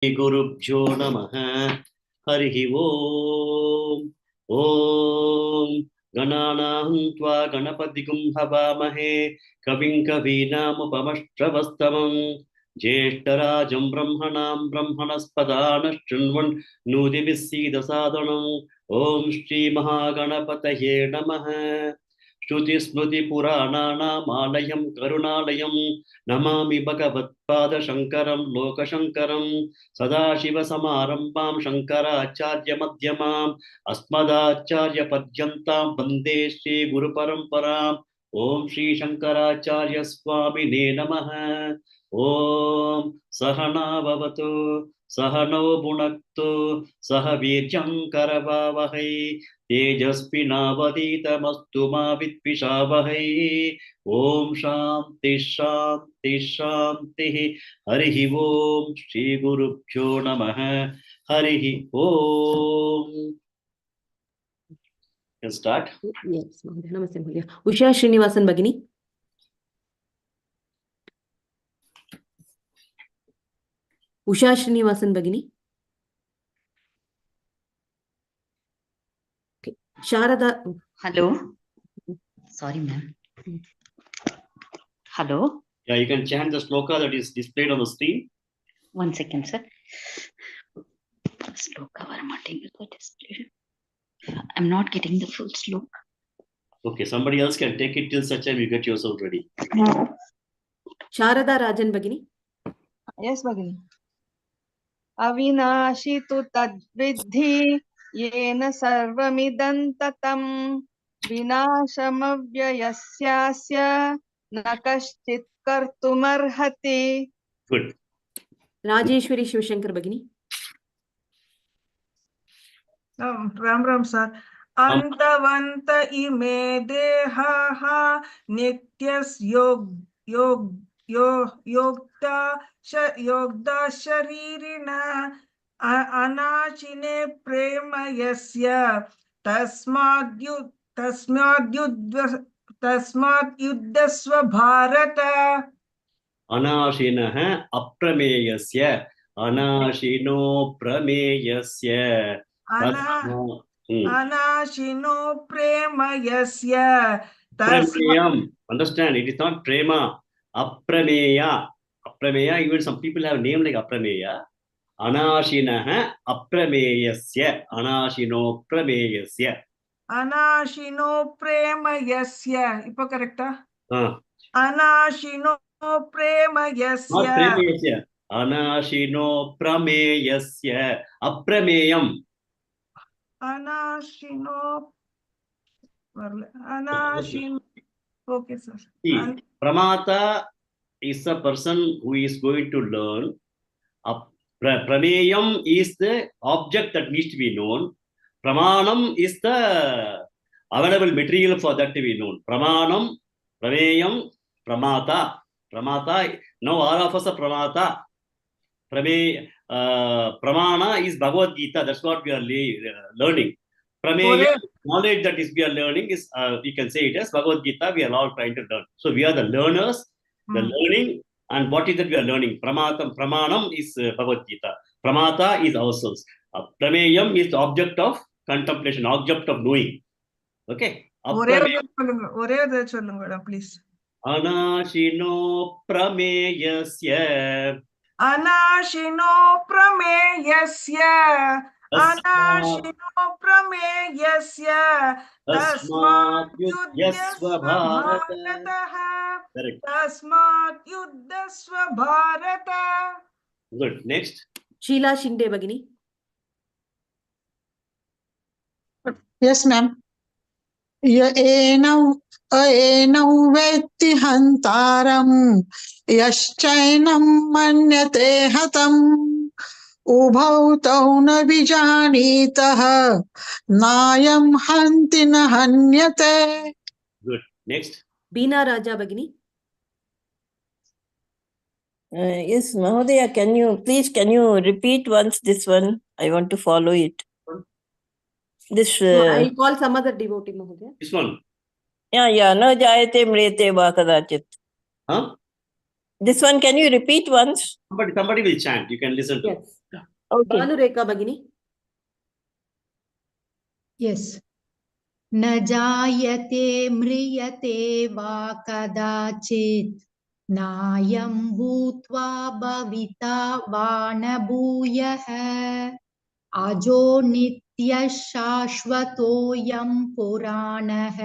Gurubhyo Namaha Harihi Om. Om Gananahum Tva Ganapatikum Bhavamahe Kavim Kavinam Upamashravastamam Jeshtarajam Brahmanam Brahmanaspadana Shrinvan Nudibhisida Sadhanam Om Shri Mahaganapataye Namaha Shruti Smruti Purananam Alayam Karunalayam Namami Bhagavatpada Shankaram Lokashankaram Sadashiva-Samarambam Shankaracharya-Madhyamam Asmadacharya-Padyantam Vande Shri Guru-Paramparam Om Shri Shankaracharya-Swamine Namaha Om Sahana Bhavatu Sahano Bhunaktu Sahavirjam Karavavahai Tejasvinavaditamastu ma Vidvishavahai Om Shanti Shanti Shanti Harihi Om Shri Gurubhyo Namaha Harihi Om. Can start? Yes, Namaste Mahodaya. Usha Srinivasan Bhagini. Usha Srinivasan Bhagini. Okay. Sharada. Hello. Sorry, ma'am. Hello. Yeah, you can chant the shloka that is displayed on the screen. 1 second, sir. Shloka Varmating is the display. I'm not getting the full sloka. Okay, somebody else can take it till such time you get yourself ready. Sharada Rajan Bhagini. Yes, Bhagini. Avinashi tu tadvidhi yena sarvamidam tatam vinashamavyayasyasya nakaschit kartumarhati. Good. Rajeshwari Shivashankar Bhagini. Ram sir. Antavanta ime dehaha nityas yogda sharirina anachine prema yasya tasmad yuddhasva bharata. Anashinaha aprameyasya anashino prameyasya Anashino prema yasya Prameyam. Understand, it is not prema. Aprameya. Aprameya, even some people have name like Aprameya. Anashinaha aprameyasya. Anashino prameyasya. Anashino prema yasya. Ipo correcta? Anashino prema yasya. Not premeyasya. Anashino prameyasya. Aprameyam. Anashino. Okay, sir. See, Pramata is a person who is going to learn. Prameyam is the object that needs to be known. Pramanam is the available material for that to be known. Pramanam, Prameyam, Pramata. Pramata, now all of us are Pramata. Pramana is Bhagavad Gita, that's what we are learning. Prameya, knowledge that is we are learning is, we can say it as Bhagavad Gita, we are all trying to learn. So we are the learners, the learning, and what is that we are learning? Pramanam is Bhagavad Gita. Pramata is ourselves. Prameyam is the object of contemplation, object of knowing. Okay? Please. Anashino prameyasya. Anashino prameyasya. Anashino prameyasya. Tasmat yuddhasva bharata. Tasmat yuddhasva bharata. Good. Next. Sheila Shinde Bhagini. Yes, ma'am. Enau vetti hantaram yaschainam manyate hatam ubhau tau na vijanitah nayam hanti na hanyate. Good. Next. Beena Raja Bhagini. Yes, Mahodaya, can you repeat once this one? I want to follow it. This I call some other devotee, Mahodaya. This one. Yeah, no jayate mrete va kadachit. Huh? This one, can you repeat once? Somebody will chant. You can listen to. Yes. Okay. Bhanureka Bhagini. Yes. न जायते म्रियते वा कदाचित् नायं भूत्वा भविता वा न भूयः अजो नित्यः शाश्वतोऽयं पुराणः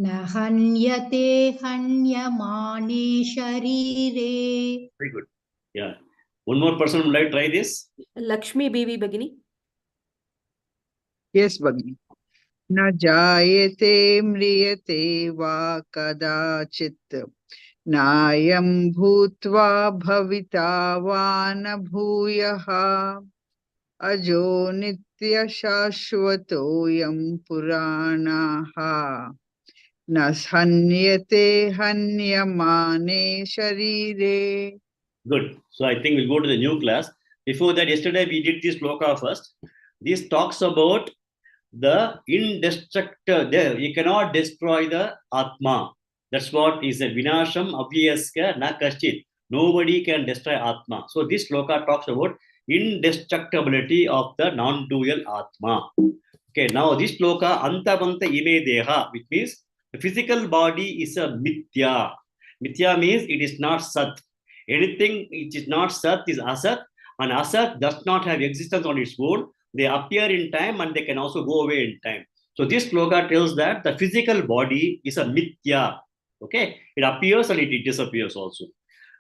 न हन्यते हन्यमाने शरीरे. Very good. Yeah. One more person would like to try this. Lakshmi Bibi Bhagini. Yes, Bhagini. न जायते म्रियते वा कदाचित् नायं भूत्वा भविता वा न भूयः अजो नित्यशाश्वतोऽयं पुराणः न हन्यते हन्यमाने शरीरे. Good. So I think we'll go to the new class. Before that, yesterday we did this shloka first. This talks about the indestructible. You cannot destroy the Atma. That's what is a vinasham avyaska na kashchit. Nobody can destroy Atma. So this shloka talks about indestructibility of the non-dual Atma. Okay, now this shloka antavanta ime deha, which means the physical body is a mithya. Mithya means it is not sat. Anything which is not sat is asat, and asat does not have existence on its own. They appear in time and they can also go away in time. So this shloka tells that the physical body is a mithya. Okay, it appears and it disappears also.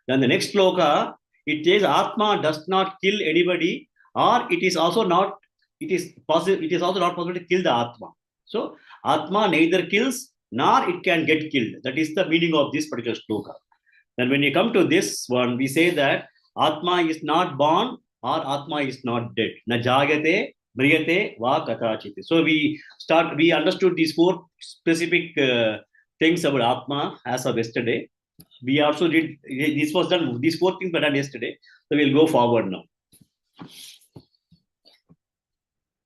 Then the next shloka, it says Atma does not kill anybody, or it is also not. It is possible. It is also not possible to kill the Atma. So Atma neither kills nor it can get killed. That is the meaning of this particular shloka. Then when you come to this one, we say that Atma is not born or Atma is not dead. Na jagate, mriyate, va katachite. So we understood these four specific things about Atma as of yesterday. We also did, this was done, these four things were done yesterday. So we'll go forward now.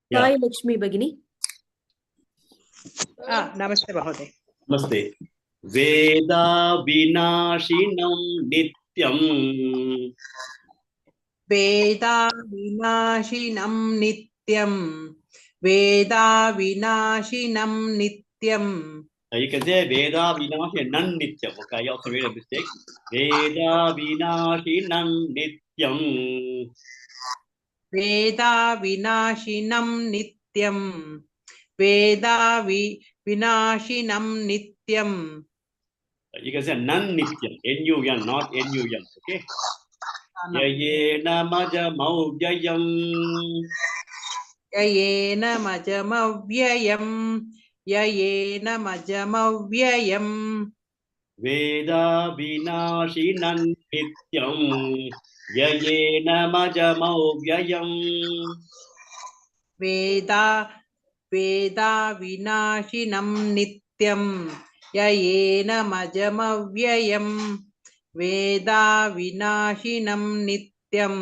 Yeah. Sai Lakshmi Bhagini. Namaste Bahoday. Namaste. Veda vinashinam nityam. Veda vinashinam nityam. Veda vinashinam nityam. You can say Veda vinashinam nityam. Okay, I also made a mistake. Veda vinashinam nityam. Veda vinashinam nityam. Veda vinashinam nityam. You can say nan nityam. N-U-N, not N-U-N. Okay. Yayena majamavyayam. Yayena majamavyayam. Yayena majamavyayam. Veda vinashinam nityam. Yayena majamavyayam. Veda vinashinam nityam. Yayena majamavyayam. Veda vinashinam nityam.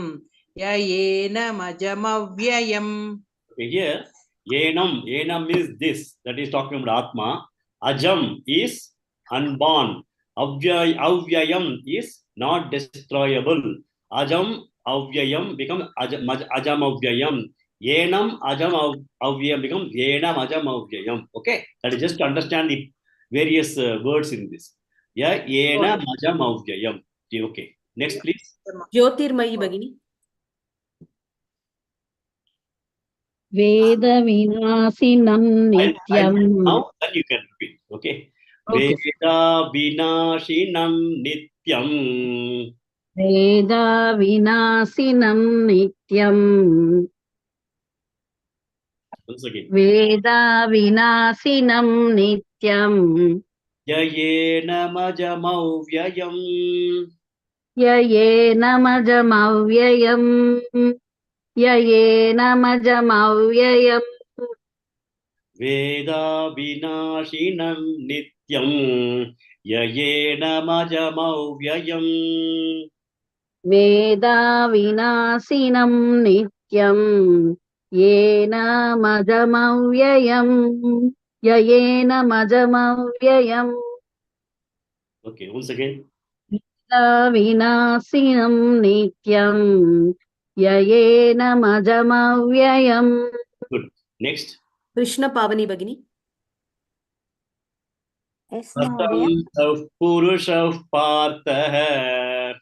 Yayena majamavyayam. Okay, here, yenam means this. That is talking about Atma. Ajam is unborn. Avyayam is not destroyable. Ajam avyayam becomes ajam avyayam. Yenam ajam avyayam becomes yenam ajam avyayam. Okay, that is just to understand the various words in this. Yeah, yenam ajam avyayam. Okay, next please. Jyotirmayi Bhagini. वेदविनाशिनं नित्यं Now then you can repeat. Okay. Okay. Veda vinashinam nityam. वेदविनाशिनं नित्यं Once again. वेदविनाशिनं नित्यं Yayena majamavyayam. ययेनमजमव्ययम् ययेनमजमव्ययम् Veda vinashinam nityam. Yayena majamavyayam. वेदाविनाशिनं नित्यं येनमजमव्ययम् ययेनमजमव्ययम्. Okay, once again. विनाशिनं नित्यं येनमजमव्ययम्. Good. Next. Krishna पावनी भगिनी. Yes, Katham Mahodaya. Purusha Partha.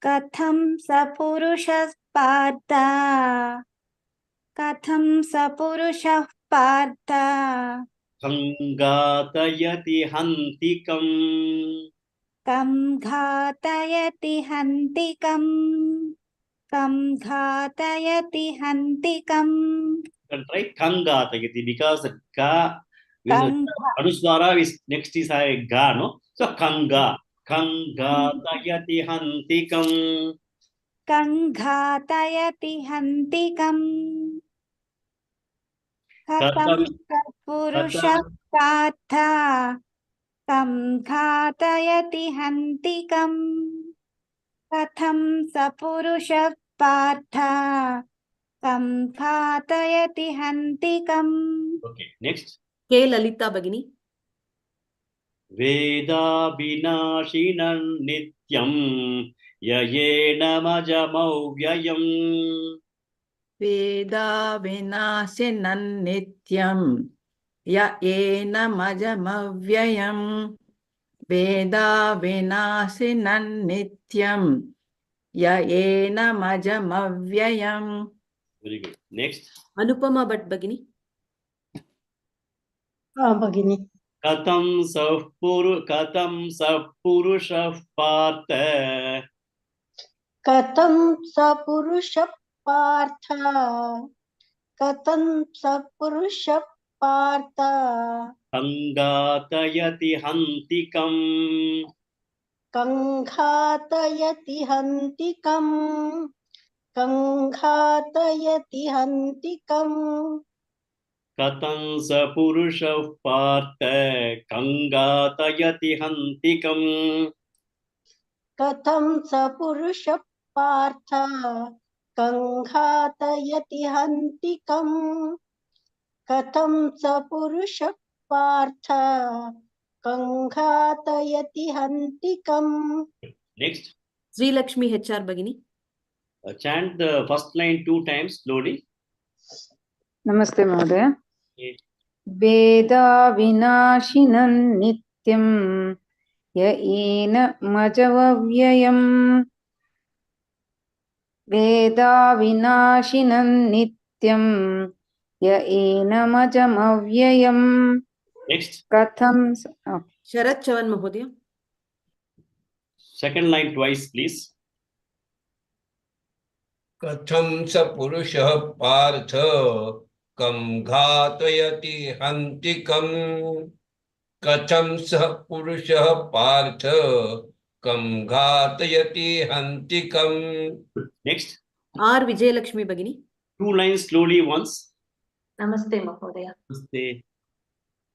Katham Sapurushah Partha. Katham Sapurushah Partha. Kangatayati Hantikam. Kam ghatayati hantikam. Kam ghatayati hantikam. Can try Kangatayati because Ka Kam Anuswara is next is a Ga, no? So Kanga. Kangatayati Hantikam. Kam ghatayati hantikam. Katham Katham Sapurusha Katham Partha. Kam ghatayati hantikam. Katham Sapurusha Partha. Kam ghatayati hantikam. Okay, next. के ललिता भगिनी. Veda Binashinan Nityam Yayena Majamauvyayam. वेदा विनाशिनं नित्यं य एनमजमव्ययम्. वेदा विनाशिनं नित्यं य एनमजमव्ययम्. Very good. Next. Anupama Bhatt भगिनी. भगिनी. Katham Sapurusha Partha. कथं सपुरुषः पार्थ. कथं सपुरुषः पार्थ. Kangatayati Hantikam. कङ्घातयति हन्तिकम्. कङ्घातयति हन्तिकम्. Katham Sapurusha Partha. Kangatayati Hantikam. कथं सपुरुषः पार्थ. कङ्घातयति हन्तिकम्. कथं सपुरुषः पार्थ. कङ्घातयति हन्तिकम्. Next. श्रीलक्ष्मी HR भगिनी. Chant the first line 2 times slowly. नमस्ते महोदय. Okay. वेदा विनाशिनं नित्यं य एनमजमव्ययम्. वेदा विनाशिनं नित्यं य एनमजमव्ययम्. Next. कथं शरद चवन महोदय. Second line twice, please. कथं स पुरुषः पार्थ कं घातयति हन्तिकम्. कथं स पुरुषः पार्थ कं घातयति हन्तिकम्. Next. R विजयलक्ष्मी भगिनी. 2 lines slowly once. नमस्ते महोदय. Namaste.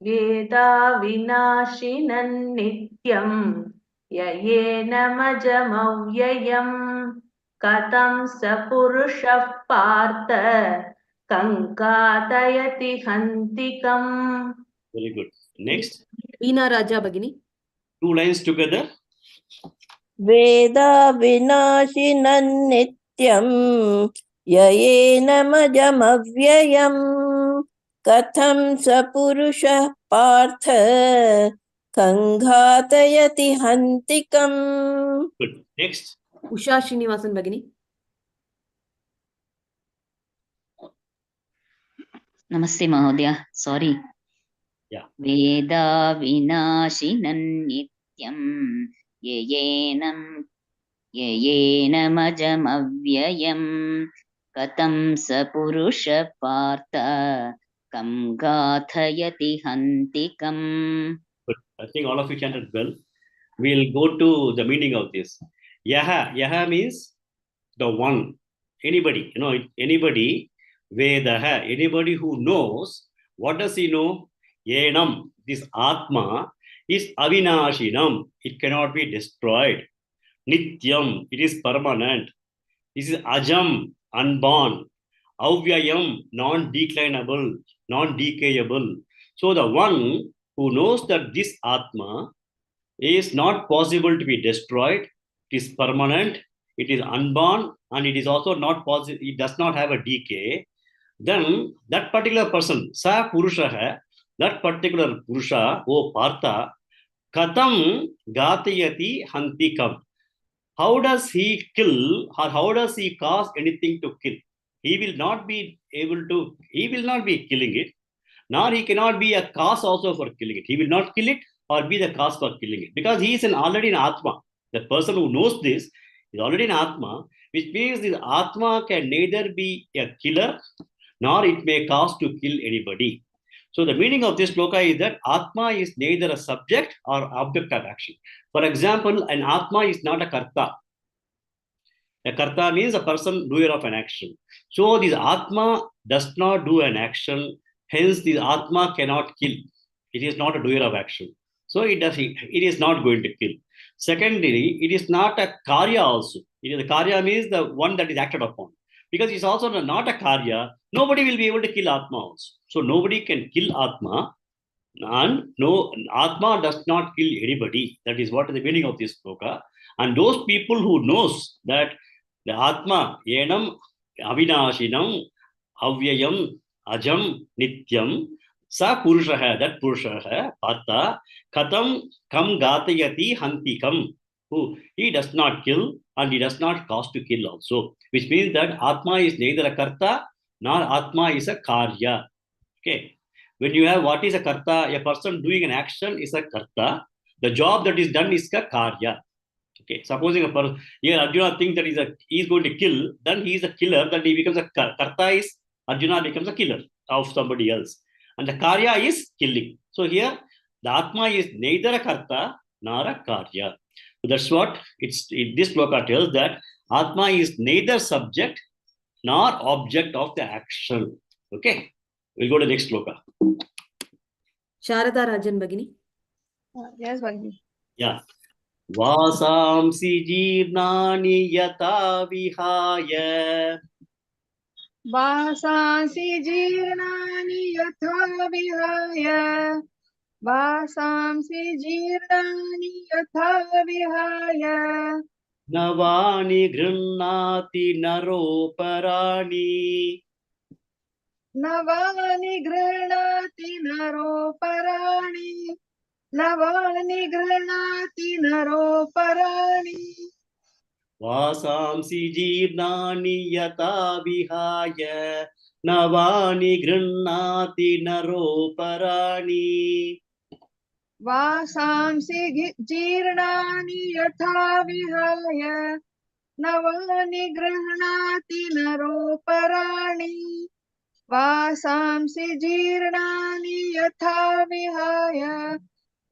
वेदा विनाशिनं नित्यं य एनमजमव्ययम्. कथं स पुरुषः पार्थ कङ्घातयति हन्तिकम्. Very good. Next. वीणा राजा भगिनी. 2 lines together. वेदा विनाशिनं नित्यं य एनमजमव्ययम्. कथं स पुरुषः पार्थ कङ्घातयति हन्तिकम्. Good. Next. उषा श्रीनिवासन भगिनी. नमस्ते महोदय. Sorry. Yeah. वेदा विनाशिनं नित्यं येनमजमव्ययम्. कथं स पुरुषः पार्थ कं घातयति हन्तिकम्. Good. I think all of you chanted well. We'll go to the meaning of this. Yaha means the one. Anybody, anybody. Vedaha, anybody who knows. What does he know? Yenam, this Atma is avinashinam. It cannot be destroyed. Nityam, it is permanent. This is ajam, unborn. Avyayam, non-declinable, non-decayable. So the one who knows that this Atma is not possible to be destroyed, it is permanent, it is unborn, and it is also not possible, it does not have a decay, then that particular person, Sa Purusha, that particular Purusha, O Partha, Katam Gatayati Hantikam. How does he kill or how does he cause anything to kill? He will not be killing it, nor he cannot be a cause also for killing it. He will not kill it or be the cause for killing it because he is already an Atma. The person who knows this is already an Atma, which means this Atma can neither be a killer nor it may cause to kill anybody. So the meaning of this shloka is that Atma is neither a subject or object of action. For example, an Atma is not a karta. A karta means a person doer of an action. So this Atma does not do an action. Hence, this Atma cannot kill. It is not a doer of action. So it is not going to kill. Secondly, it is not a karya also. The karya means the one that is acted upon. Because it's also not a karya, nobody will be able to kill Atma also. So nobody can kill Atma, and no Atma does not kill anybody. That is what is the meaning of this shloka. And those people who knows that the Atma, Yenam, Avinashinam, Avyayam, Ajam, Nityam, Sa Purushaha, that Purushaha, Partha, Katam, Kam Gatayati Hantikam, who he does not kill and he does not cause to kill also, which means that Atma is neither a karta nor Atma is a karya. Okay. When you have what is a karta, a person doing an action is a karta. The job that is done is a karya. Okay. Supposing a person, here Arjuna thinks that he is going to kill, then he is a killer, then he becomes a karta is, Arjuna becomes a killer of somebody else. And the karya is killing. So here, the Atma is neither a karta nor a karya. So that's what this shloka tells, that Atma is neither subject nor object of the action. Okay. We'll go to the next shloka. Sharada Rajan Bhagini. Yes, Bhagini. Yeah. Vasamsi jirnani yata vihaya. Vasansi jirnani yatha vihaya. Vasamsi jirnani yatha vihaya. Navani ghrannati naro parani. Navani granati naro parani. Navani granati naro parani. Vasamsi jirnani yata vihaya. Navani ghrannati naro parani. Vasamsi jirnani yatha vihaya. Navani granati naro parani. Vasamsi jirnani yatha vihaya.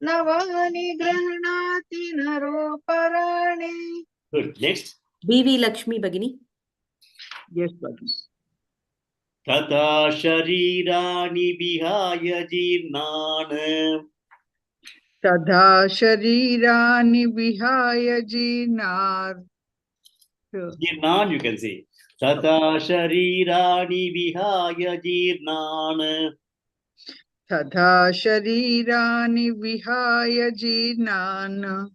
Navani granati naro parani. Good. Next. B.V. Lakshmi Bhagini. Yes, Bhagini. Tata sharirani vihaya jirnana. Tadha sharirani vihaya Jirnan, you can say. Tata sharirani vihaya jirnan. Tadha sharirani vihaya jirnan.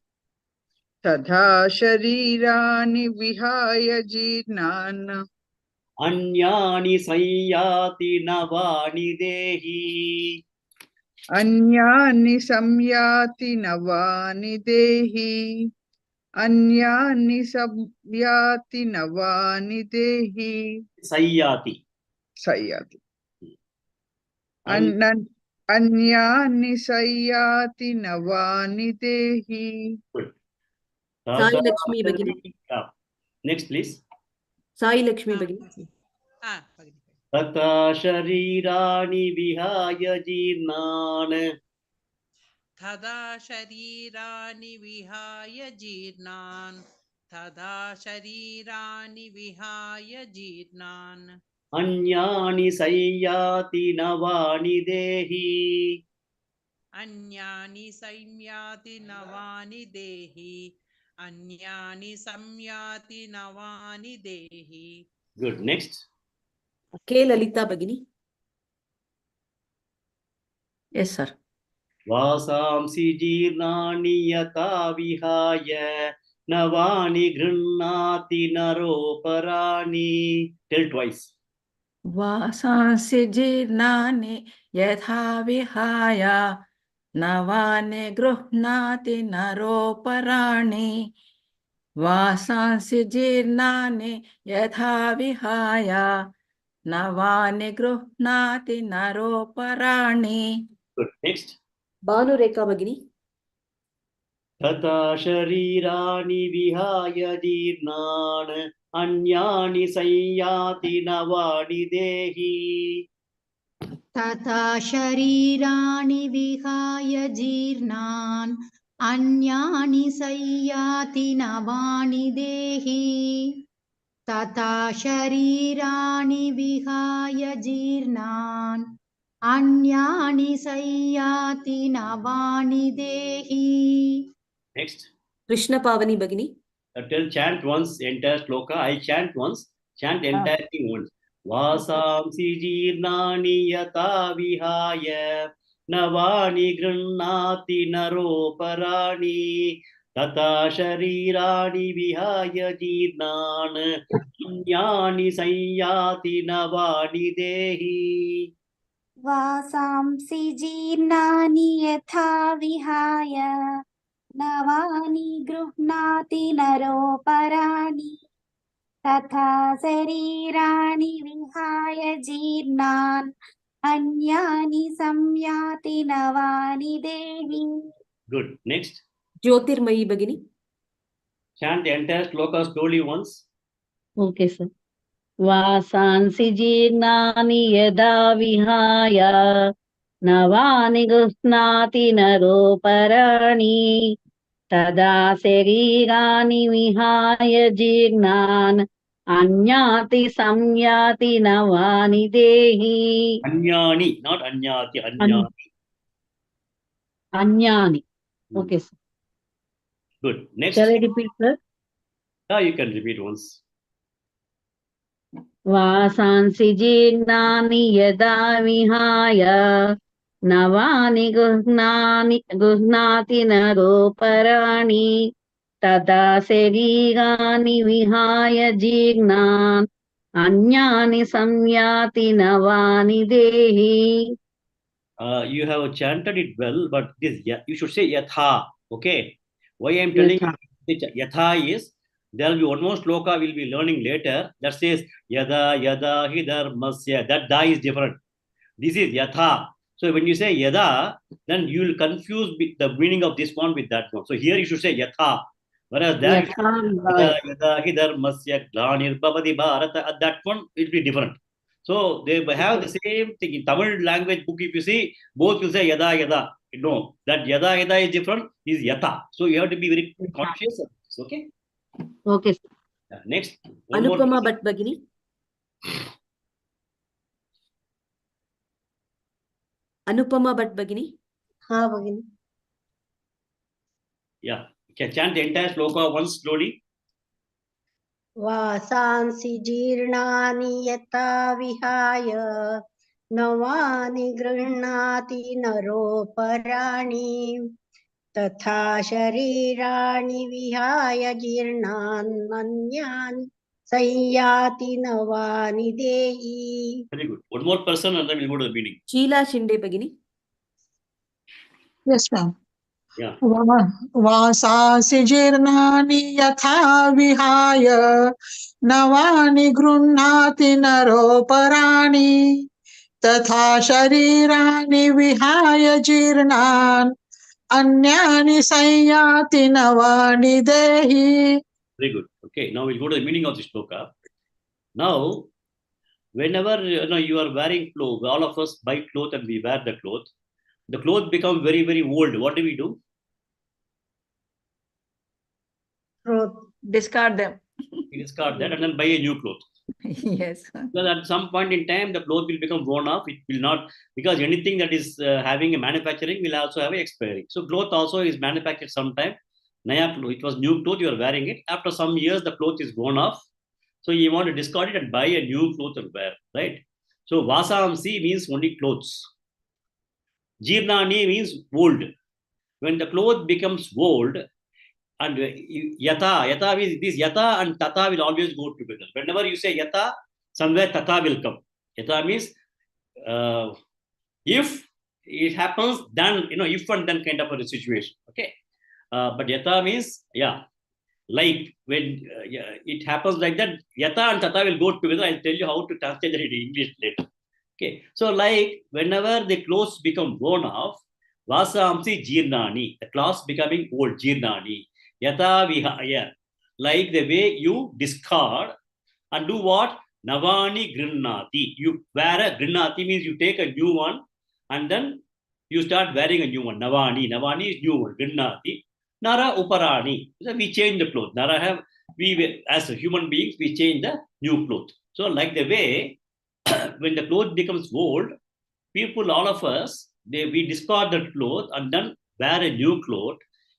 Tadha sharirani vihaya jirnan. Anyani sayyati navani dehi. Anyani samyati navani dehi. Anyani samyati navani dehi. Sayyati. Sayyati. Anyani sayyati navani dehi. Sai Lakshmi Bhagini. Next, please. Sai Lakshmi Bhagini. Tata sharirani vihaya jirnan. Tada sharirani vihaya jirnan. Tada sharirani vihaya jirnan. Anyani sayyati navani dehi. Anyani samyati navani dehi. Anyani samyati navani dehi. Good. Next. K. Lalita Bhagini. Yes, sir. Vasamsi jirnani yata vihaya. Navani Grinnati Naroparaani. Tell twice. Vasansi jirnani yatha vihaya navane gruhnati naroparani. Vasansi jirnani yatha vihaya navane gruhnati naroparani. Good. Next. Bhanureka Bhagini. Tata sharirani vihaya jirnan anyani sayyati navani dehi. तथा शरीराणि विहाय जीर्णान् अन्यानि संयाति नवानि देहि तथा शरीराणि विहाय जीर्णान् अन्यानि संयाति नवानि देहि. Next. Krishna Pavani Bhagini. Tell chant once entire shloka. I chant once. Chant entire thing once. Vasamsi jirnani yata vihaya navani grinnati naroparani tata sharirani vihaya jirnan anyani sayyati navani dehi. वासांसि जीर्णानि यथा विहाय नवानि गृह्णाति नरोपराणि तथा शरीराणि विहाय जीर्णान् अन्यानि संयाति नवानि देहि. Good. Next. Jyotirmayi Bhagini. Chant the entire shloka slowly once. Okay, sir. वासांसि जीर्णानि यदा विहाय नवानि गृह्णाति नरोपराणि तदा शरीराणि विहाय जीर्णान् अन्याति संयाति नवानि देहि. Anyani, not anyati, anyani. अन्यानि. Okay, sir. Good. Next. Shall I repeat, sir? Yeah, you can repeat once. वासांसि जीर्णानि यदा विहाय नवानि गृह्णाति नरोपराणि तदा शरीराणि विहाय जीर्णान् अन्यानि संयाति नवानि देहि. You have chanted it well, but this you should say yatha. Okay. Why I am telling you yatha is there will be one more shloka we'll be learning later that says yada yada hi dharmasya. That da is different. This is yatha. So when you say yada, then you will confuse the meaning of this one with that one. So here you should say yatha. Whereas that yada yada hi dharmasya glanir bhavati bharata, that one will be different. So they have the same thing in Tamil language book. If you see, both will say yada yada. No, that yada yada is different. Is yata. So you have to be very conscious of this. Okay. Okay. Next. Anupama Bhatt Bhagini. Anupama Bhatt Bhagini. Ha, Bhagini. Yeah. You can chant the entire shloka once slowly. वासांसि जीर्णानि यथा विहाय नवानि गृह्णाति नरोपराणि तथा शरीराणि विहाय जीर्णान् अन्यानि संयाति नवानि देहि. Very good. One more person and then we'll go to the meaning. Sheila Shinde Bhagini. Yes, ma'am. Yeah. वासांसि जीर्णानि यथा विहाय नवानि गृह्णाति नरोपराणि तथा शरीराणि विहाय जीर्णान् अन्यानि संयाति नवानि देहि. Very good. Okay. Now we'll go to the meaning of the shloka. Now, whenever you are wearing clothes, all of us buy clothes and we wear the clothes. The clothes become very, very old. What do we do? Discard them. We discard that and then buy a new cloth. Yes. Because at some point in time, the cloth will become worn off. It will not, because anything that is having a manufacturing will also have an expiry. So cloth also is manufactured sometime. Naya cloth, it was new cloth, you are wearing it. After some years, the cloth is worn off. So you want to discard it and buy a new cloth and wear, right? So vasamsi means only clothes. Jirnani means old. When the cloth becomes old, And yata means this yata and tata will always go together. Whenever you say yata, somewhere tata will come. Yata means if it happens, then if and then kind of a situation. Okay, but yata means like when it happens like that, yata and tata will go together. I'll tell you how to translate that in English later. Okay, so like whenever the clothes become worn off, vasamsi jirnani, the clothes becoming old, jirnani, yata vihaya, like the way you discard and do what? Navani grinnati. You wear a grinnati means you take a new one and then you start wearing a new one. Navani is new one. Grinnati. Nara uparani. So we change the clothes. We as human beings, we change the new clothes. So like the way when the clothes becomes old, people, all of us, we discard the cloth and then wear a new cloth.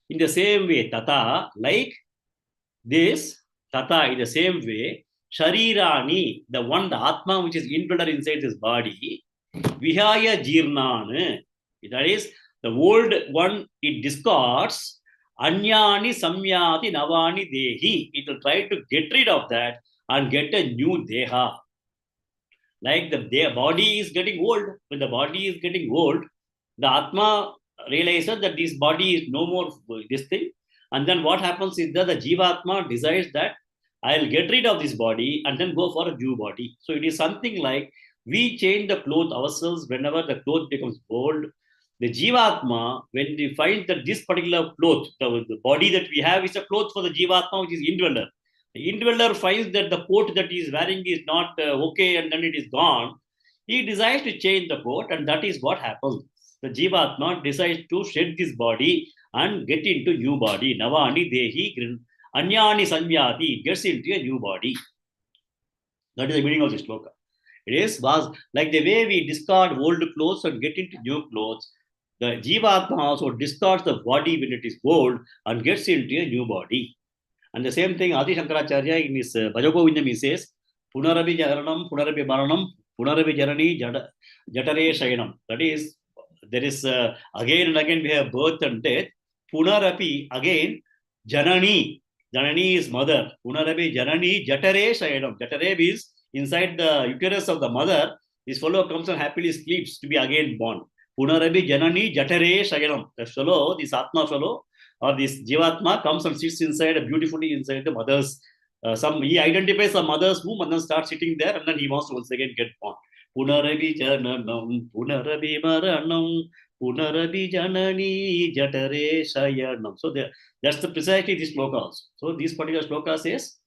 In the same way, tata, like this, tata, in the same way, sharirani, the Atma which is inbuilt inside this body, vihaya jirnan, that is, the old one, it discards, anyani samyati navani dehi, it will try to get rid of that and get a new deha. Like their body is getting old. When the body is getting old, the Atma realizes that this body is no more this thing. And then what happens is that the Jivatma decides that I'll get rid of this body and then go for a new body. So it is something like we change the cloth ourselves whenever the cloth becomes old. The Jivatma, when we find that this particular cloth, the body that we have is a cloth for the Jivatma, which is indweller. The indweller finds that the coat that he is wearing is not okay and then it is gone. He decides to change the coat, and that is what happens. The Jivatma decides to shed this body and get into new body. Navani dehi anyani samyati, gets into a new body. That is the meaning of this shloka. It was like the way we discard old clothes and get into new clothes. The Jivatma also discards the body when it is old and gets into a new body. And the same thing, Adi Shankaracharya in his Bhajagovindam, he says, Punarabi Jaranam, Punarabi Maranam, Punarabi Jarani, Jatare Shayanam. That is, there is again and again we have birth and death. Punarapi, again, Janani. Janani is mother. Punarabi Janani, Jatare Shayanam. Jatare is inside the uterus of the mother. This fellow comes and happily sleeps to be again born. Punarabi Janani, Jatare Shayanam. The fellow, this Atma fellow, or this Jivatma comes and sits beautifully inside the mother's. He identifies the mother's womb and then starts sitting there, and then he wants to once again get born. Punarabi jananam, punarabi maranam, punarabi janani jatare shayanam. So that's precisely this shloka also. So this particular shloka says,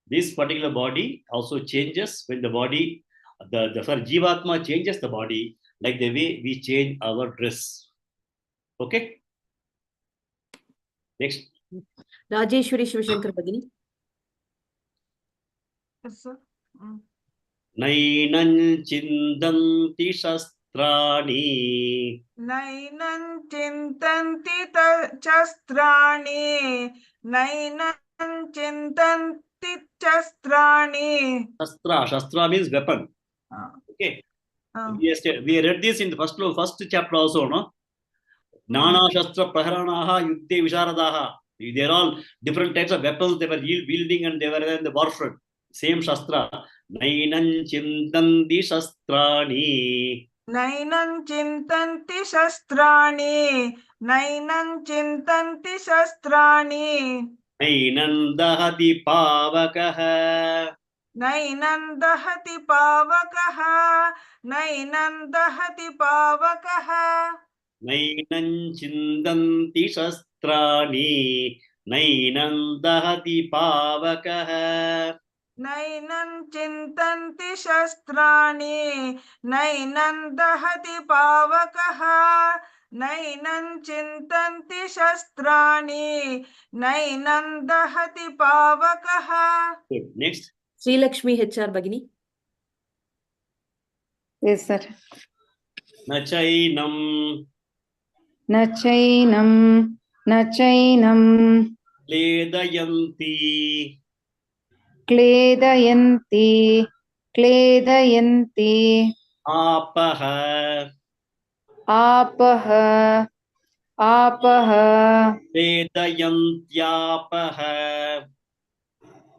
this particular body also changes when the body, the Jivatma changes the body, like the way we change our dress. Okay? Next. Rajeshwari Shivashankar Bhagini. Yes, sir. Nainan chindanti shastrani. Nainan chintanti chastrani. Nainan chintanti chastrani. Shastra means weapon. Okay. We read this in the first chapter also, no? Nana Shastra Praharanaha Yuddhe Visharadaha. They are all different types of weapons they were wielding and they were in the warfare. Same Shastra. Nainan Chintanti Shastrani. Nainan Chintanti Shastrani. Nainan Chintanti Shastrani. Nainan Dahati Pavakaha. Nainan Dahati Pavakaha. Nainan Dahati Pavakaha. Nainan Chintanti Shastrani. Nainan Dahati Pavakaha. Nainan Chintanti Shastrani. Nainan Dahati Pavakaha. Nainan Chintanti Shastrani. Nainan Dahati Pavakaha. Good. Next. Sri Lakshmi HR Bhagini. Yes, sir. Nachainam. Nachainam. Nachainam. Kledayanti. Kledayanti. Kledayanti. Apaha. Apaha. आपः क्लेदयन्त्यापः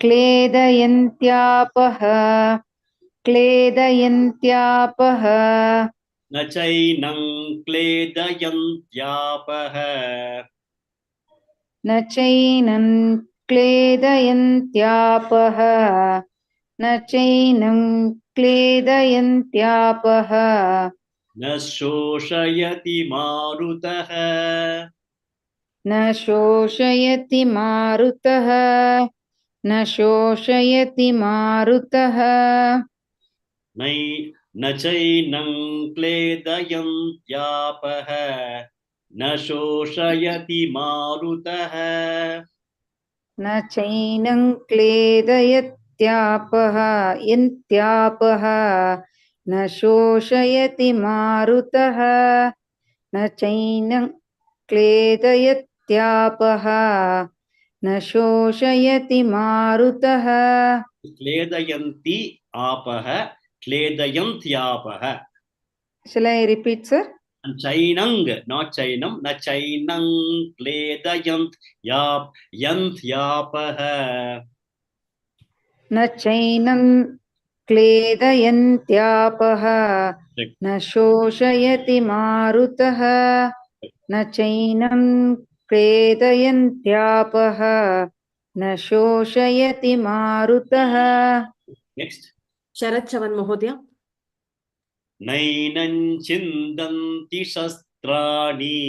क्लेदयन्त्यापः क्लेदयन्त्यापः न चैनं क्लेदयन्त्यापः न चैनं क्लेदयन्त्यापः न चैनं क्लेदयन्त्यापः न शोषयति मारुतः न शोषयति मारुतः न शोषयति मारुतः न चैनं क्लेदयन्त्यापः न शोषयति मारुतः न चैनं क्लेदयत्यापः यन्त्यापः न शोषयति मारुतः न चैनं क्लेदयत्यापः न शोषयति मारुतः क्लेदयन्ति आपः क्लेदयन्त्यापः. Shall I repeat, sir? Chainang, not chainam, na chainang kledayant yapah. न चैनं क्लेदयन्त्यापः न शोषयति मारुतः न चैनं क्लेदयन्त्यापः न शोषयति मारुतः. Next. Sharat Chavan Mahodaya. Nainan chindanti shastrani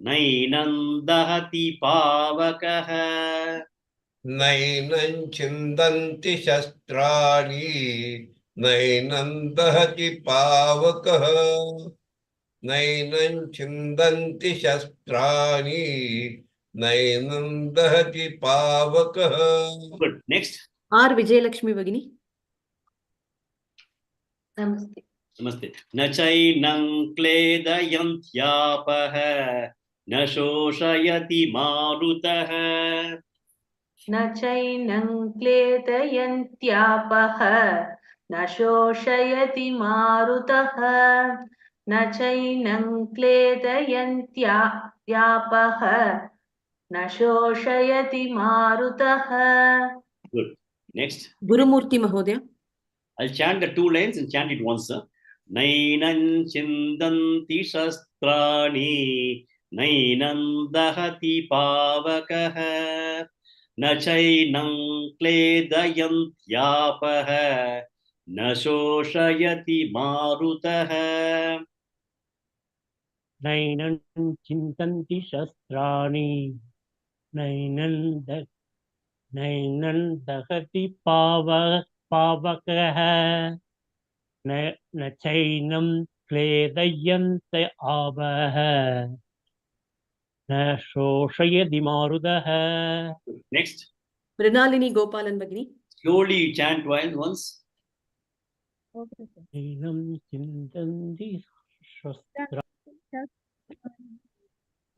nainan dahati pavakah. नैनं छिन्दन्ति शस्त्राणि नैनं दहति पावकः नैनं छिन्दन्ति शस्त्राणि नैनं दहति पावकः. Good. Next. R. Vijayalakshmi Bagini. Namaste. Namaste. न चैनं क्लेदयन्त्यापः न शोषयति मारुतः न चैनं क्लेदयन्त्यापः न शोषयति मारुतः न चैनं क्लेदयन्त्यापः न शोषयति मारुतः. Good. Next. Gurumurti Mahodaya. I'll chant the two lines and chant it once. Nainan chindanti shastrani nainan dahati pavakah na chainam kledayantyapah na shoshayati marutah. नैनं चिन्तन्ति शस्त्राणि नैनं दहति पावकः न चैनं क्लेदयन्त आवः न शोषयति मारुतः. Next. Mrinalini Gopalan Bagini. Slowly chant once. नैनं चिन्तन्ति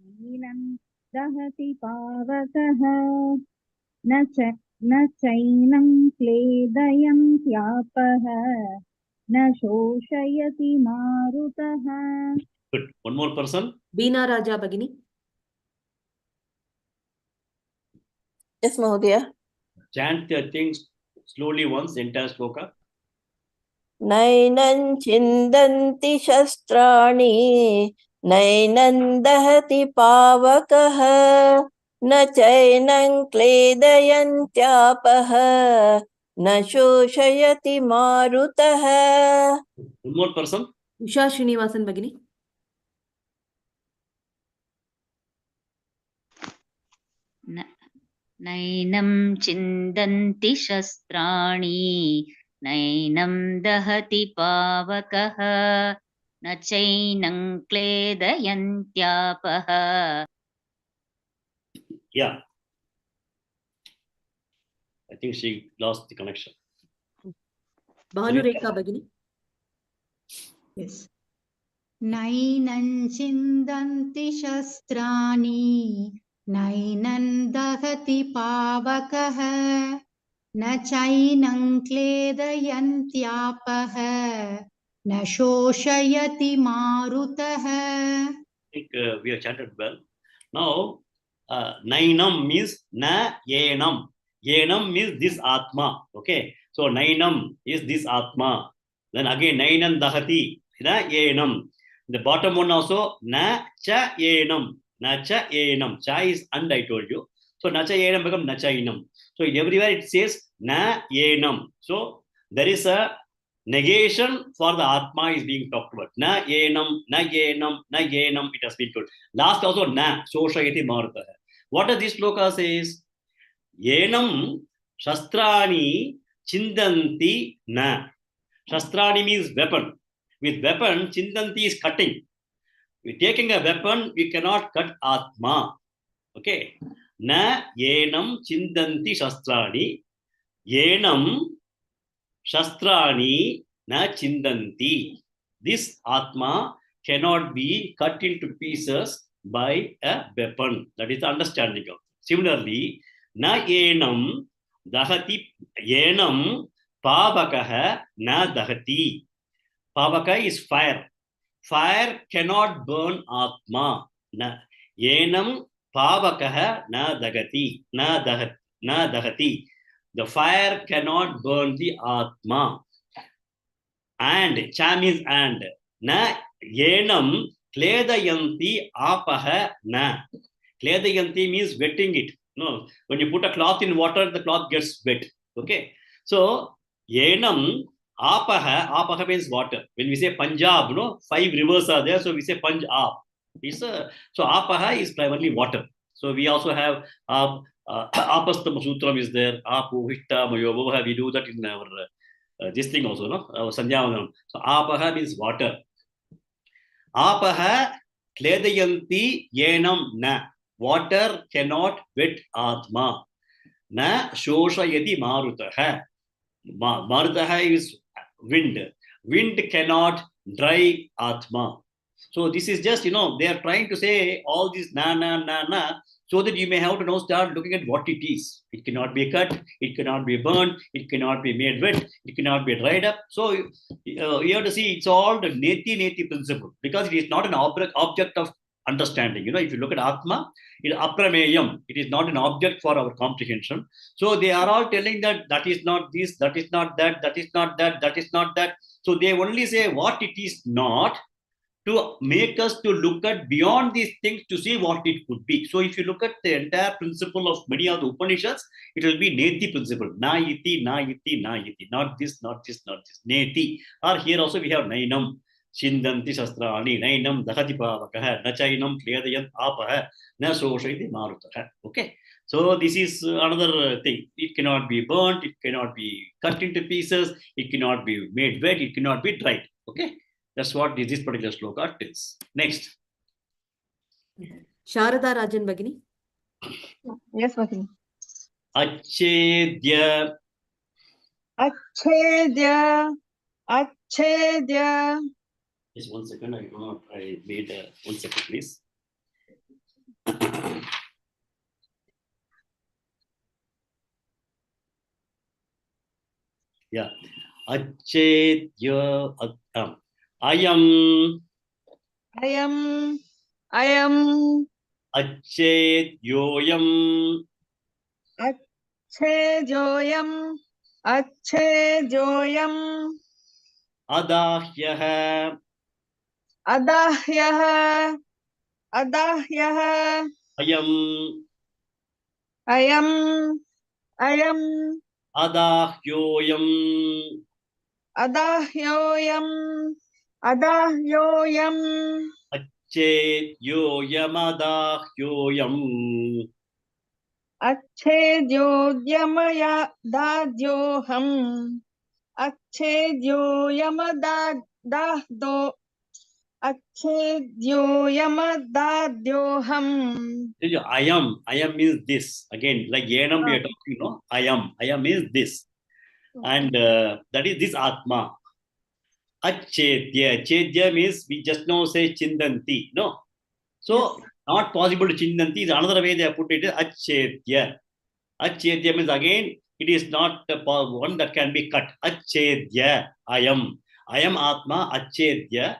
नीलं दहति पावकः न चैनं क्लेदयन्त्यापः न शोषयति मारुतः. Good. One more person. Beena Raja Bagini. Yes, Mahodaya. Chant the things slowly once, entire shloka. नैनं छिन्दन्ति शस्त्राणि नैनं दहति पावकः न चैनं क्लेदयन्त्यापः न शोषयति मारुतः. One more person. Usha Srinivasan Bagini. नैनं चिन्दन्ति शस्त्राणि नैनं दहति पावकः न चैनं क्लेदयन्त्यापः. Yeah. I think she lost the connection. Bhanureka Bagini. Yes. नैनं चिन्दन्ति शस्त्राणि नैनं दहति पावकः न चैनं क्लेदयन्त्यापः न शोषयति मारुतः. think we have chanted well. Now, Nainam means na yenam. Yenam means this Atma. Okay. So Nainam is this Atma. Then again, Nainan Dahati. Na yenam. The bottom one also, na cha yenam. Na cha yenam. Cha is and, I told you. So na cha yenam becomes na cha yenam. So everywhere it says na yenam. So there is a negation for the Atma is being talked about. Na yenam, na yenam, na yenam, it has been told. Last also na, soshayati marutha. What does this shloka says? Yenam shastrani chindanti na. Shastrani means weapon. With weapon, chindanti is cutting. With taking a weapon, we cannot cut Atma. Okay. Na yenam chindanti shastrani. Yenam shastrani na chindanti. This Atma cannot be cut into pieces by a weapon. That is the understanding of it. Similarly, na yenam dahati yenam pavakaha na dahati. Pavaka is fire. Fire cannot burn Atma. Na yenam pavakaha na dagati. Na dahati. The fire cannot burn the Atma. And, cha means and. Na yenam kledayanti apaha na. Kledayanti means wetting it. No, when you put a cloth in water, the cloth gets wet. Okay. So, yenam apaha means water. When we say Punjab, no, 5 rivers are there, so we say Punjab. So apaha is primarily water. So we also have Apastama Sutram is there. Apu, Hitta, Mayoboha. We do that in our this thing also, no? Our Sandhyavanam. So apaha means water. Apaha kledayanti yenam na. Water cannot wet Atma. Na shoshayati marutaha. Marutaha is wind. Wind cannot dry Atma. So this is just, they are trying to say all this na, so that you may have to now start looking at what it is. It cannot be cut, it cannot be burned, it cannot be made wet, it cannot be dried up. So you have to see it's all the neti principle, because it is not an object of understanding. If you look at Atma, it is aprameyam. It is not an object for our comprehension. So they are all telling that is not this, that is not that, that is not that, that is not that. So they only say what it is not, to make us to look at beyond these things to see what it could be. So if you look at the entire principle of many of the Upanishads, it will be neti principle. Na iti, na iti, na iti. Not this, not this, not this. Neti. Or here also we have nainam. Chindanti shastrani. Nainam dahati pavakaha. Na chainam kledayan apaha. Na soshayati marutaha. Okay. So this is another thing. It cannot be burnt. It cannot be cut into pieces. It cannot be made wet. It cannot be dried. Okay. That's what this particular shloka tells. Next. Sharada Rajan Bagini. Yes, Bhagini. Achedya. Achedya. Achedya. Just 1 second. I made 1 second, please. Yeah. Achedya. Ayam. Achedyoyam. Achedyoyam. Adahyah. Adahyah. Ayam. Adahyoyam. Adahyoyam. Achedyoyam adahyoyam. Achedyoyamaya dadyoham. Achedyoyamadaddo. Achedyoyamadadyoham. Ayam means this. Again, like yenam we are talking, no? Ayam means this. And that is this Atma. Achedya. Achedya means we just now say chindanti. No. So not possible to chindanti is another way they have put it. Achedya. Achedya means again it is not one that can be cut. Achedya. Ayam Atma. Achedya.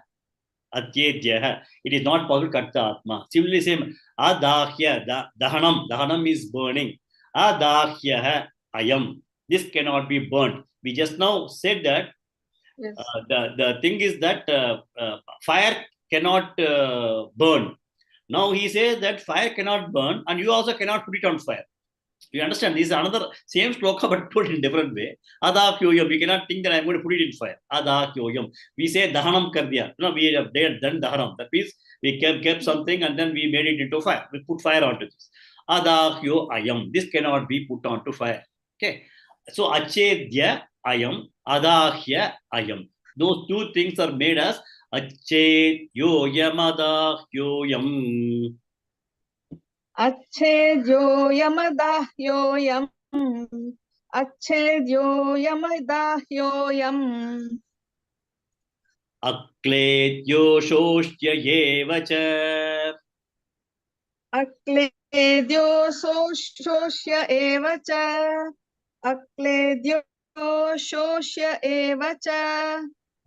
Atyedya. It is not possible to cut the Atma. Similarly, same. Adahya. Dahanam. Dahanam is burning. Adahya ayam. This cannot be burnt. We just now said that Yes. the thing is that fire cannot burn. Now he says that fire cannot burn and you also cannot put it on fire. You understand? This is another same shloka but put in different way. Adha kyoyam. We cannot think that I'm going to put it in fire. Adha kyoyam. We say dahanam kardiya. No, we have done dahanam. That means we kept something and then we made it into fire. We put fire onto this. Adha kyo ayam. This cannot be put onto fire. Okay. So achedya ayam. Adahya ayam. Those two things are made as achedyo adahyoyam. अच्छेद्योयमदाह्योऽयम् अच्छेद्योयमदाह्योऽयम् अक्लेद्योषोष्ट्य एव च अक्लेद्योशोष्य एव च अक्लेद्योशोष्य एव च.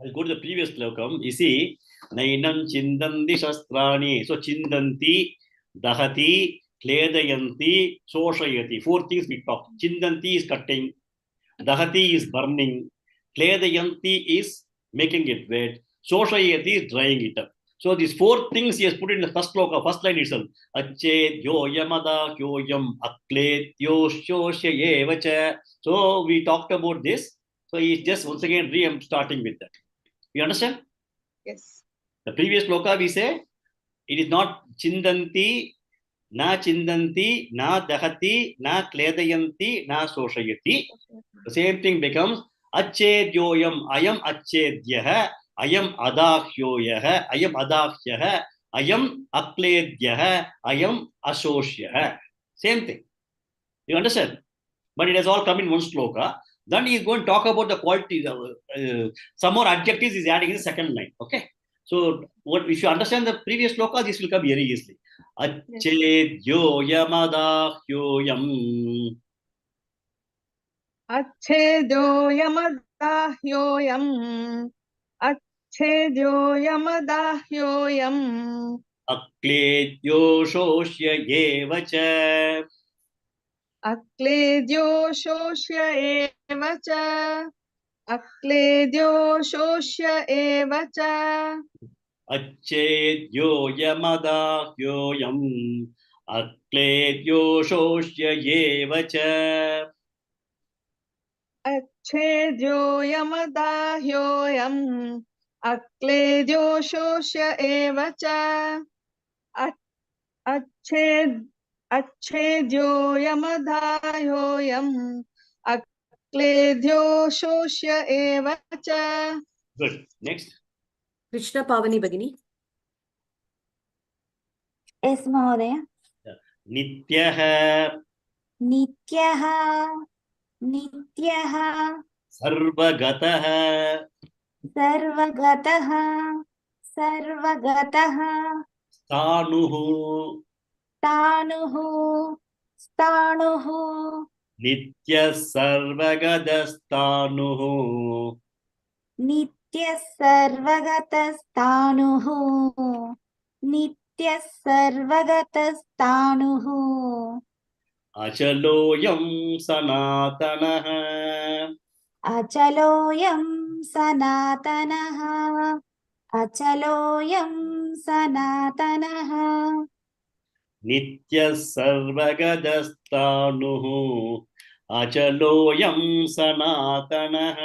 I'll go to the previous slokam. You see, Nainam Chindanti Shastrani. So Chindanti, Dahati, Kledayanti, Soshayati. Four things we talk. Chindanti is cutting, Dahati is burning, Kledayanti is making it wet, Soshayati is drying it up. So these four things he has put in the first sloka, first line itself. Achet yoyamada kyoyam aklet yoshosya evacha. So we talked about this. So he is just once again starting with that. You understand? Yes. The previous sloka we say it is not chindanti, na dahati, na kledayanti, na soshayati. The same thing becomes achedyoyam, ayam achedyaha, ayam adahyoyaha, ayam adahyaha, ayam akledyaha, ayam asosyaha. Same thing. You understand? But it has all come in one sloka. Then he is going to talk about the quality. Some more adjectives is adding in the second line. Okay. So what if you understand the previous sloka, this will come very easily. Achedyoyam adahyoyam. अच्छेद्योयमदाह्योऽयम् अच्छेद्योयमदाह्योऽयम् अक्लेद्योषोष्य एव च अक्लेद्योशोष्य एव च अक्लेद्योशोष्य एव च अच्छेद्योयमदाह्योयम् अक्लेद्योषोष्य एव च अच्छेद्योयमदाह्योऽयम् अक्लेद्योशोष्य एव च अच्छेद्योयमदाह्योऽयम् अक्लेद्योशोष्य एव च. Good. Next. Krishna Pavani Bhagini. Yes, Mahodaya. नित्यः नित्यः नित्यः सर्वगतः सर्वगतः सर्वगतः स्थाणुः स्थाणुः स्थाणुः नित्यः सर्वगतस्थाणुः नित्यः सर्वगतस्थाणुः नित्यः सर्वगतस्थाणुः अचलोऽयं सनातनः अचलोऽयं सनातनः अचलोऽयं सनातनः नित्यः सर्वगतस्थाणुः अचलोऽयं सनातनः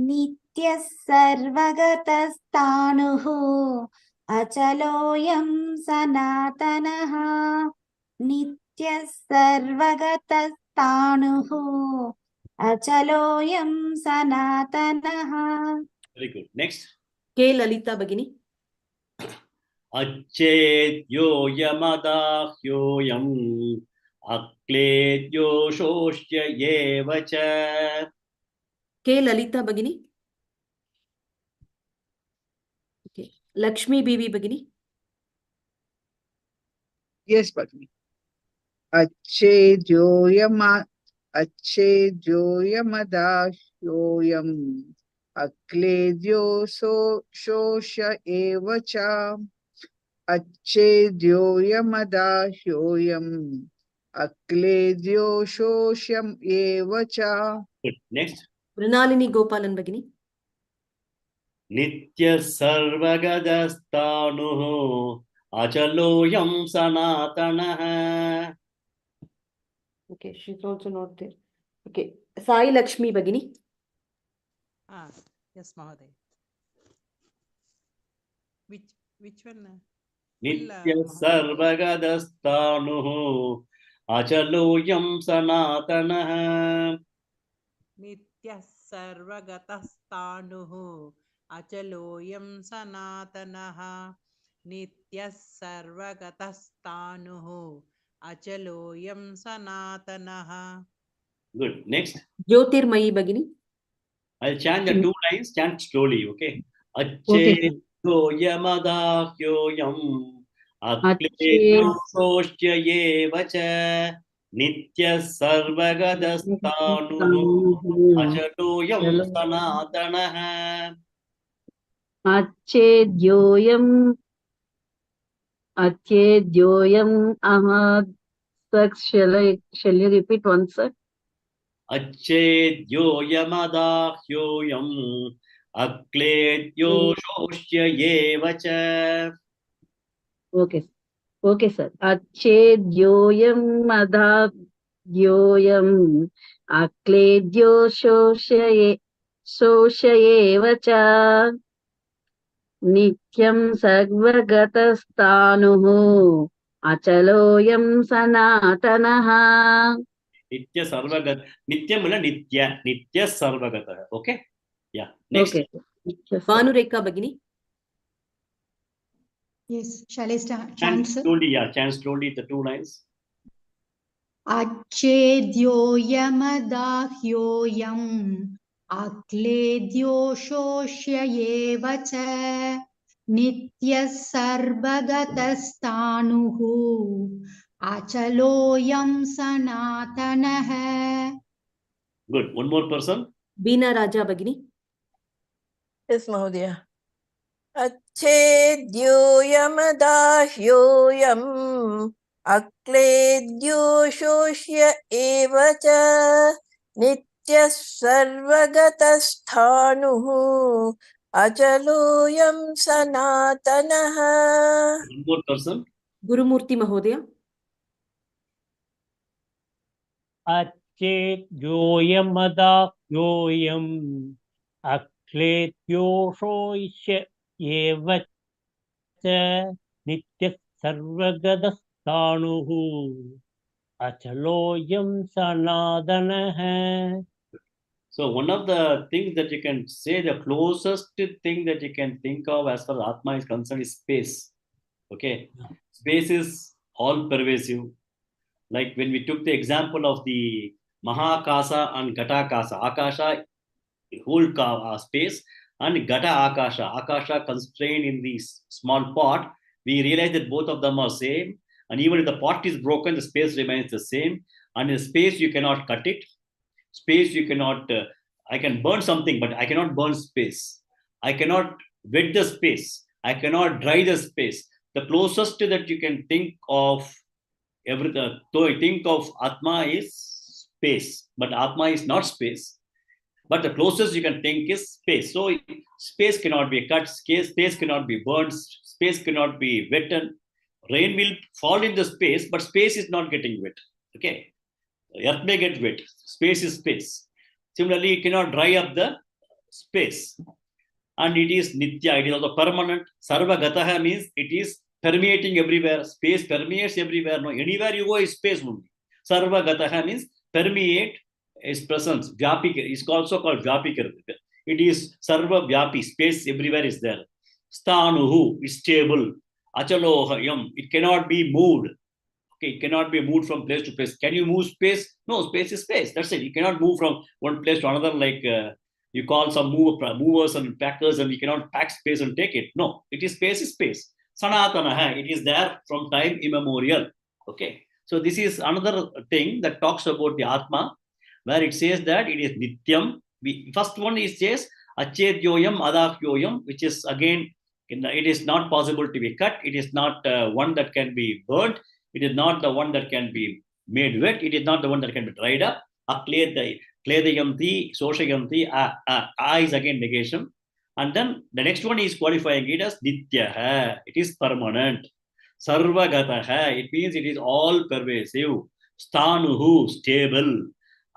नित्यः सर्वगतस्थाणुः अचलोऽयं सनातनः नित्यः सर्वगतस्थाणुः अचलोऽयं सनातनः. Very good. Next. K. Lalita Bhagini. अच्छेद्योयमदाह्योऽयम् अक्लेद्योषोष्य एव च K. Lalita Bhagini. Okay. Lakshmi Bibi Bhagini. Yes, Bhagini. Achedyoyamadahyoyam अक्लेद्यो शोष्य एव च अच्छेद्योयमदाह्योऽयम् अक्लेद्यो शोष्यम् एव च. Good. Next. Mrinalini Gopalan Bagini. Nitya sarvagadastanuh achaloyam sanatanaha. Okay, she's also not there. Okay, Sai Lakshmi Bagini. Yes, Mahoday. Which one? Nitya sarvagadastanuh achaloyam sanatanaha. Nitya sarvagatastanuh achaloyam sanatanaha. Nitya sarvagatastanuh achaloyam sanatanaha. Good. Next. Jyotirmayi Bagini. I'll chant the 2 lines, chant slowly, okay? Okay. Acchedyoyamadakhyoyam akledyoshya yevacha nityah sarvagadastanuh achaloyam sanatanaha. अच्छेद्योऽयम् shall you repeat once, sir? Acchedyoyamadakhyoyam akledyoshya yevacha. Okay. Okay, sir. अच्छेद्योऽयम् अदाद्योऽयम् अक्लेद्यो शोषयेव च नित्यं सर्वगतस्थाणुः अचलोऽयं सनातनः. Nitya sarvagat. Nityam illa nitya. Nitya sarvagata. Okay? Yeah. Next. Okay. Bhanureka Bagini. Yes, shall I Chant chant, sir? slowly, yeah. Chant slowly the 2 lines. अच्छेद्योऽयमदाह्योऽयम् अक्लेद्यो शोष्य एव च नित्यः सर्वगतस्थाणुः अचलोऽयं सनातनः. Good. One more person. Beena Raja Bagini. Yes, Mahodaya. अच्छेद्योयमदाह्योऽयम् अक्लेद्योशोष्य एव च नित्यः सर्वगतस्थाणुः अचलोऽयं सनातनः. One more person. Gurumurti Mahodaya. Acchedyoyamadakhyoyam akledyoshya yevacha nityah sarvagadastanuhu achaloyam sanadanaha. So one of the things that you can say, the closest thing that you can think of as far as Atma is concerned is space. Okay. Space is all pervasive. Like when we took the example of the Mahakasa and Ghatakasa, Akasha, whole space, and Gata Akasha, Akasha constrained in this small pot, we realize that both of them are same. And even if the pot is broken, the space remains the same. And in space, you cannot cut it. Space, you cannot, I can burn something, but I cannot burn space. I cannot wet the space. I cannot dry the space. The closest that you can think of everything, so I think of Atma is space, but Atma is not space. But the closest you can think is space. So space cannot be cut, space cannot be burned, space cannot be wetted. Rain will fall in the space, but space is not getting wet. Okay. Earth may get wet. Space is space. Similarly, you cannot dry up the space. And it is nitya, it is also permanent. Sarvagataha means it is permeating everywhere. Space permeates everywhere. No, anywhere you go is space only. Sarvagataha means permeate is presence. Vyapika is also called Vyapika. It is Sarva Vyapi. Space everywhere is there. Stanuhu is stable. Achalohayam, it cannot be moved. Okay, it cannot be moved from place to place. Can you move space? No, space is space. That's it. You cannot move from one place to another like you call some movers and packers and you cannot pack space and take it. No, it is space. Sanatana, it is there from time immemorial. Okay, so this is another thing that talks about the Atma, where it says that it is Nityam. First one is says Achetyoyam adakyoyam, which is again, it is not possible to be cut. It is not one that can be burnt. It is not the one that can be made wet. It is not the one that can be dried up. Akledayanti, soshayanti, a is again negation. And then the next one is qualifying it as nityaha. It is permanent. Sarvagataha, it means it is all pervasive. Stanuhu, stable.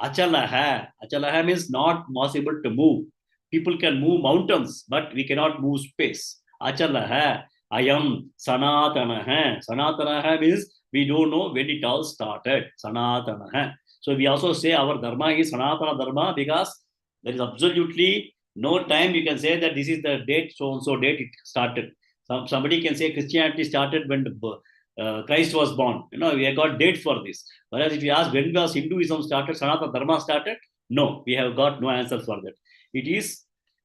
Achalaha means not possible to move. People can move mountains, but we cannot move space. Achalaha, ayam, sanatanaha. Sanatanaha means we don't know when it all started. Sanatanaha. So we also say our dharma is sanatana dharma because there is absolutely no time you can say that this is the date, so and so date it started. Somebody can say Christianity started when Christ was born. We have got date for this. Whereas if you ask when was Hinduism started, Sanatana Dharma started, no, we have got no answer for that. It is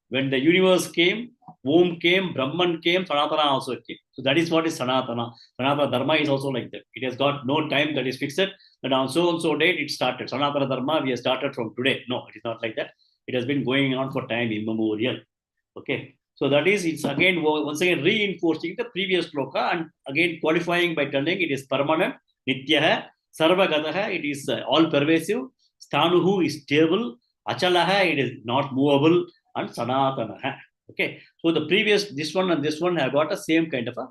when the universe came, Om came, Brahman came, Sanatana also came. So that is what is Sanatana. Sanatana Dharma is also like that. It has got no time that is fixed. That on so and so date it started. Sanatana Dharma we have started from today. No, it is not like that. It has been going on for time immemorial. Okay. So that is, it's again, once again reinforcing the previous shloka and again qualifying by telling it is permanent, nityaha, sarvagataha, it is all pervasive, stanuhu is stable, achalaha, it is not movable, and sanatanaha. Okay. So the previous, this one and this one have got the same kind of a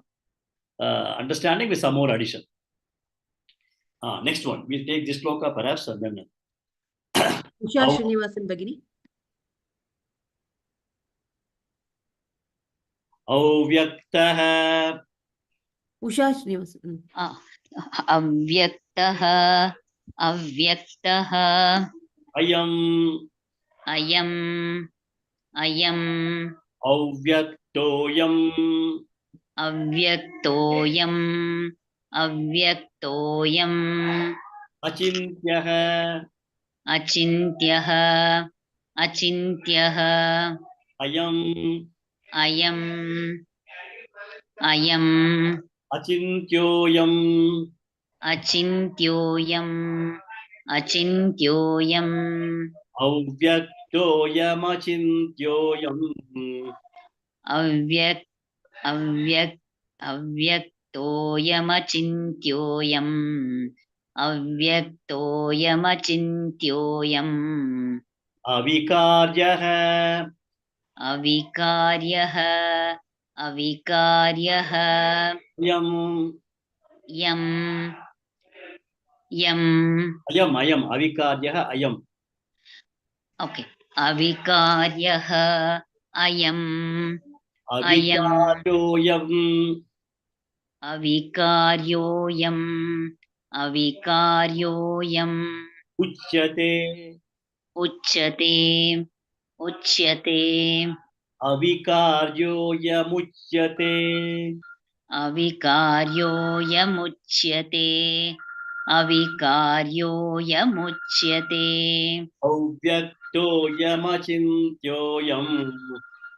understanding with some more addition. Next one, we'll take this shloka perhaps and then. Usha Srinivasan Bagini. Avyaktaha. Usha Srinivasan. Avyaktaha. Avyaktaha. Ayam. Ayam. Ayam. Avyaktoyam. Avyaktoyam. Avyaktoyam. Achintyaha. Achintyaha. Achintyaha. Ayam. Ayam. Ayam. Achintyoyam. Achintyoyam. Achintyoyam. Avyaktoyam achintyoyam. Avyaktoyamachintyoyam. Avyaktoyamachintyoyam. Avikaryaha. Avikaryaha. Avikaryaha. Yam. Yam. Yam. Ayam. Avikaryaha. Ayam. Okay. Avikaryaha. Ayam. Ayam. Avikaryoyam. Avikaryoyam. Avikaryoyam. Uchyate. Uchyate. Uchyate. Avikaryoyamuchyate. Avikaryoyamuchyate. Avikaryoyamuchyate. Avyaktoyamachintyoyam.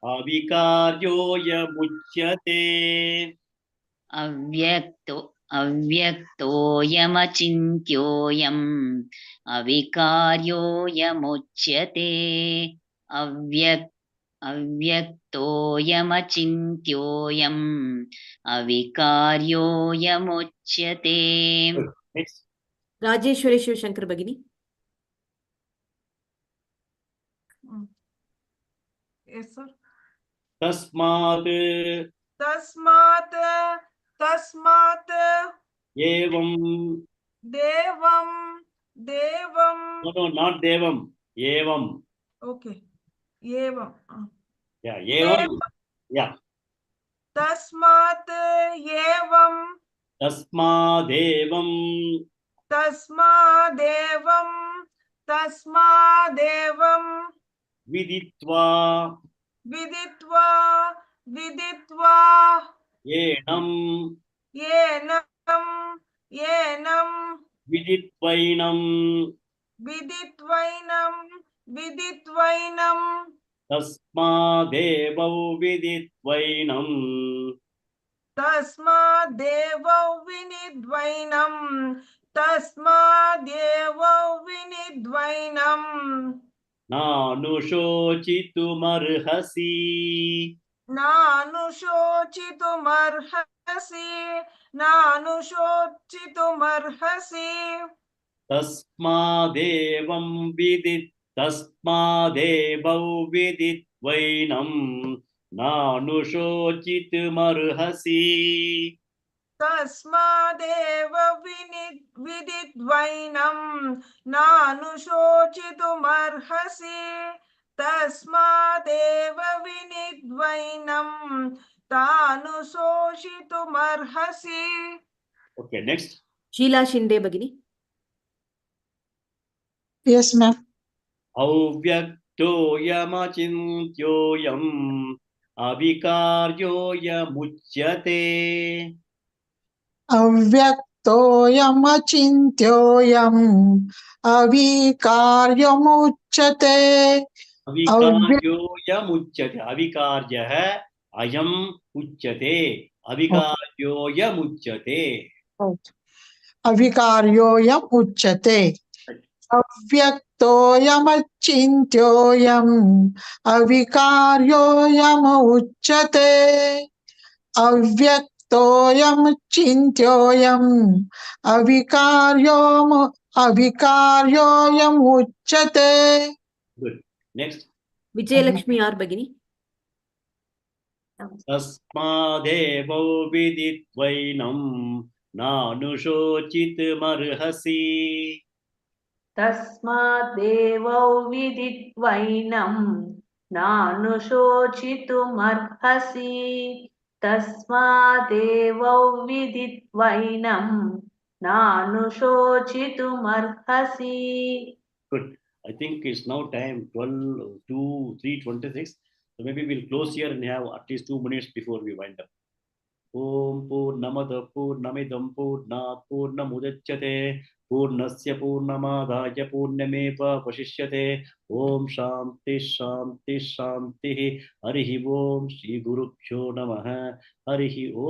Avikaryoyamuchyate. Avyaktoyamachintyoyam. Avikaryoyamuchyate. Avyaktoyamachintyoyam. Avikaryoyamuchyate. Next. Rajeshwari Shivashankar Bagini. Yes, sir. Tasmat. Tasmat. Tasmat. Evam. Devam. Devam. No, not Devam. Evam. Okay. Evam. Yeah, Evam. Yeah. Tasmat evam. Tasmadevam. Tasmadevam. Tasmadevam. Viditva. Viditva. Viditva. Yenam. Yenam. Yenam. Viditvainam. Viditvainam. Viditvainam. Tasmadevau viditvainam. Tasmadevau vinidvainam. Tasmadevau vinidvainam. नानुशोचितुमर्हसि नानुशोचितुमर्हसि तस्मादेवं विदित्वैनं नानुशोचितुमर्हसि तस्मादेव विदित्वैनं नानुशोचितुमर्हसि तस्मादेव विनिद्वैनं तानुशोचितुमर्हसि. Okay, next. Sheela Shinde भगिनी. Yes, ma'am. अव्यक्तोऽयमचिन्त्योऽयम् अविकार्योऽयमुच्यते अव्यक्तोऽयमचिन्त्योऽयम् अविकार्यमुच्यते. अविकार्योऽयमुच्यते अविकार्यः अयम् उच्यते अविकार्योऽयमुच्यते अविकार्योऽयम् उच्यते. अव्यक्तोऽयमचिन्त्योऽयम् अविकार्योऽयमुच्यते. अव्यक्तोऽयमचिन्त्योऽयम् अविकार्योऽयमुच्यते. Good. Next. विजयलक्ष्मी आर भगिनी. तस्मादेवौ विदित्वैनं नानुशोचितुमर्हसि तस्माद्देवौ विदित्वैनं नानुशोचितुमर्हसि तस्मादेवौ विदित्वैनं नानुशोचितुमर्हसि. Good. I think it's now time 3:26. So maybe we'll close here and have at least 2 minutes before we wind up. Om Purnamada Purnamidam Purnat Purnamudachyate Purnasya Purnamadaya Purnameva Vashishyate. Om Shanti Shanti Shanti. Harihi Om Shri Gurubhyo Namaha. Harihi Om.